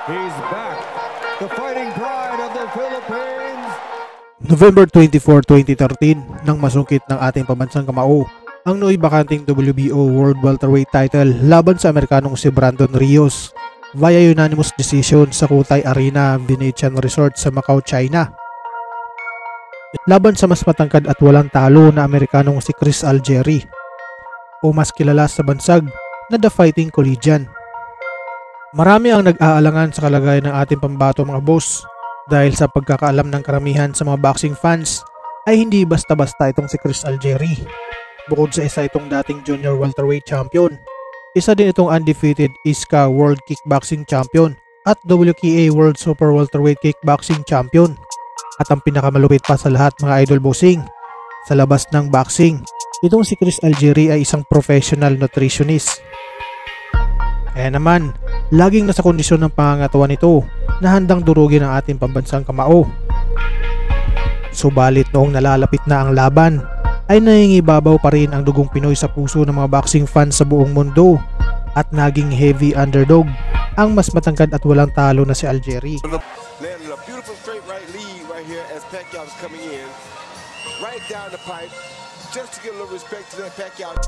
He's back, the fighting pride of the Philippines. November 24, 2013, nang masungkit ng ating pambansang kamao ang nooy bakanting WBO World Welterweight title laban sa Amerikanong si Brandon Rios via unanimous decision sa Kutay Arena, Venetian Resort sa Macau, China. Laban sa mas matangkad at walang talo na Amerikanong si Chris Algieri, o mas kilala sa bansag na The Fighting Collegian. Marami ang nag-aalangan sa kalagayan ng ating pambato mga boss dahil sa pagkakaalam ng karamihan sa mga boxing fans ay hindi basta-basta itong si Chris Algieri. Bukod sa isa itong dating junior welterweight champion, isa din itong undefeated ISCA World Kickboxing Champion at WKA World Super Welterweight Kickboxing Champion. At ang pinakamalupit pa sa lahat mga idol bossing, sa labas ng boxing, itong si Chris Algieri ay isang professional nutritionist. Kaya naman, laging nasa kondisyon ng pangangatawan nito na handang durugin ang ating pambansang kamao. Subalit noong nalalapit na ang laban, ay nangingibabaw pa rin ang dugong Pinoy sa puso ng mga boxing fans sa buong mundo at naging heavy underdog ang mas matangkad at walang talo na si Algieri. Landed a beautiful straight right lead right here as Pacquiao is coming in. Right down the pipe, just to give a little respect to that Pacquiao.